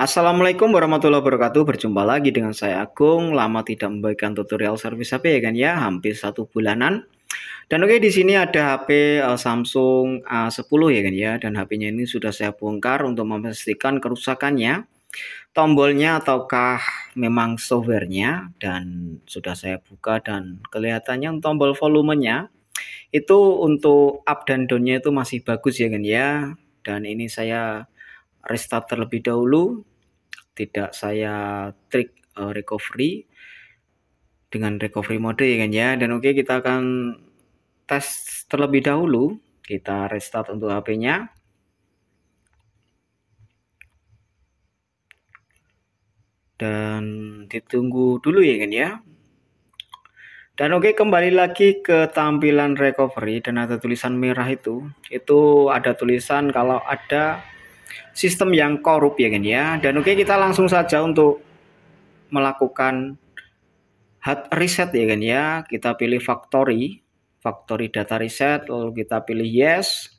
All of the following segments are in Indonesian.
Assalamualaikum warahmatullahi wabarakatuh. Berjumpa lagi dengan saya Agung. Lama tidak membagikan tutorial servis HP ya kan ya, hampir 1 bulanan. Dan oke, di sini ada HP Samsung A10 ya kan ya, dan HP-nya ini sudah saya bongkar untuk memastikan kerusakannya, tombolnya ataukah memang softwarenya, dan sudah saya buka dan kelihatannya tombol volumenya itu untuk up dan down-nya itu masih bagus ya kan ya. Dan ini saya restart terlebih dahulu, tidak saya trik recovery dengan recovery mode ya kan ya. Dan oke, kita akan tes terlebih dahulu. Kita restart untuk HP-nya. Dan ditunggu dulu ya kan ya. Dan oke, kembali lagi ke tampilan recovery dan ada tulisan merah itu ada tulisan kalau ada sistem yang korup ya kan ya. Dan oke, kita langsung saja untuk melakukan hard reset ya kan ya. Kita pilih factory data reset, lalu kita pilih yes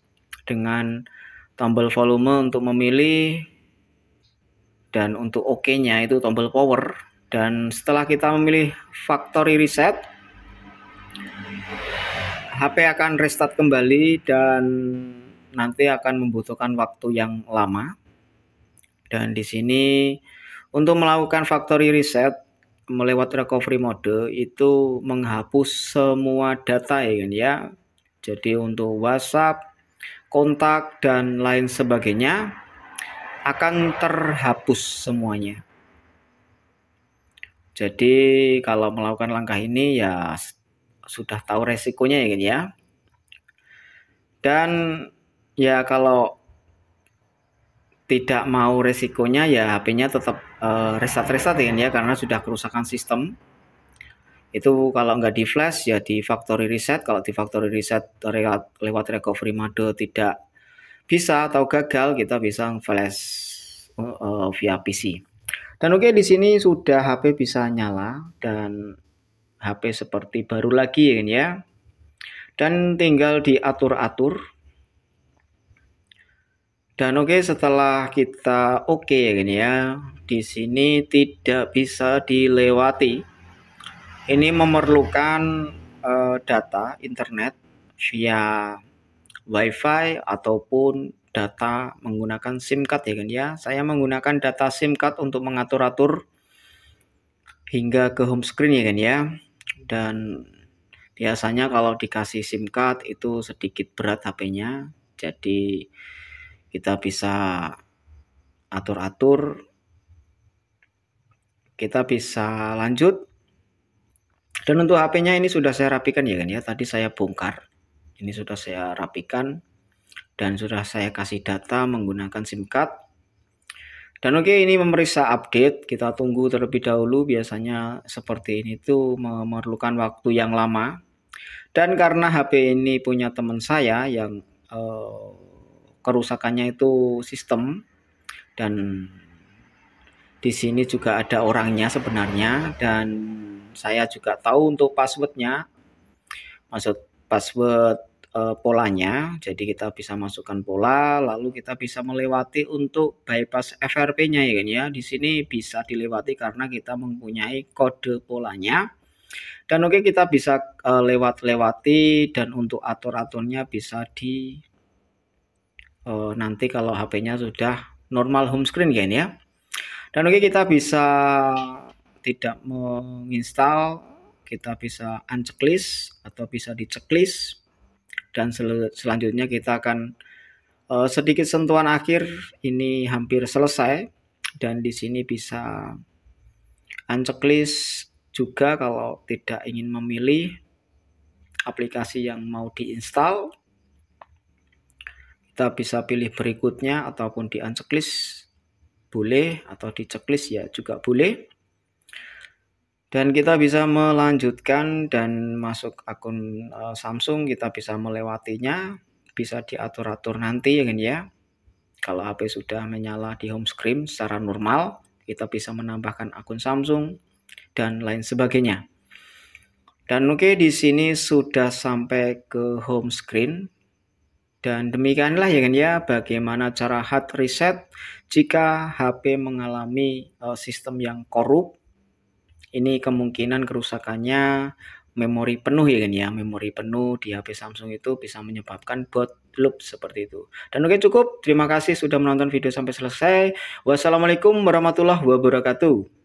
dengan tombol volume untuk memilih, dan untuk OK-nya itu tombol power. Dan setelah kita memilih factory reset, HP akan restart kembali dan nanti akan membutuhkan waktu yang lama. Dan di sini untuk melakukan factory reset melewat recovery mode itu menghapus semua data ya kan ya. Jadi untuk WhatsApp, kontak dan lain sebagainya akan terhapus semuanya. Jadi kalau melakukan langkah ini ya sudah tahu resikonya ya kan ya. Dan ya kalau tidak mau resikonya ya HP-nya tetap restart ya kan ya, karena sudah kerusakan sistem. Itu kalau nggak di flash ya di factory reset. Kalau di factory reset lewat recovery mode tidak bisa atau gagal, kita bisa flash via PC. Dan oke, di sini sudah HP bisa nyala dan HP seperti baru lagi ya kan ya. Dan tinggal diatur-atur. Dan oke, setelah kita oke ya kan ya, di sini tidak bisa dilewati. Ini memerlukan data internet via WiFi ataupun data menggunakan SIM card ya kan ya. Saya menggunakan data SIM card untuk mengatur-atur hingga ke home screen ya kan ya. Dan biasanya kalau dikasih SIM card itu sedikit berat HP-nya. Jadi kita bisa atur-atur, kita bisa lanjut. Dan untuk HP-nya ini sudah saya rapikan ya kan ya. Tadi saya bongkar. Ini sudah saya rapikan dan sudah saya kasih data menggunakan SIM card. Dan oke, ini memeriksa update. Kita tunggu terlebih dahulu. Biasanya seperti ini tuh memerlukan waktu yang lama. Dan karena HP ini punya teman saya yang kerusakannya itu sistem, dan di sini juga ada orangnya sebenarnya, dan saya juga tahu untuk passwordnya, maksud password polanya. Jadi kita bisa masukkan pola, lalu kita bisa melewati untuk bypass FRP-nya ya kan ya. Di sini bisa dilewati karena kita mempunyai kode polanya. Dan oke, kita bisa lewati, dan untuk atur-aturnya bisa di nanti kalau HP-nya sudah normal home screen kan ya. Dan oke, kita bisa tidak menginstal, kita bisa unchecklist atau bisa diceklis. Dan selanjutnya kita akan sedikit sentuhan akhir, ini hampir selesai. Dan di sini bisa unchecklist juga kalau tidak ingin memilih aplikasi yang mau diinstal. Kita bisa pilih berikutnya ataupun di unchecklist boleh, atau di checklist ya juga boleh. Dan kita bisa melanjutkan dan masuk akun Samsung, kita bisa melewatinya, bisa diatur-atur nanti ya kan ya. Kalau HP sudah menyala di home screen secara normal, kita bisa menambahkan akun Samsung dan lain sebagainya. Dan oke, di sini sudah sampai ke home screen. Dan demikianlah ya kan ya, bagaimana cara hard reset jika HP mengalami sistem yang korup. Ini kemungkinan kerusakannya memori penuh ya kan ya, memori penuh di HP Samsung itu bisa menyebabkan boot loop seperti itu. Dan oke cukup, terima kasih sudah menonton video sampai selesai. Wassalamualaikum warahmatullahi wabarakatuh.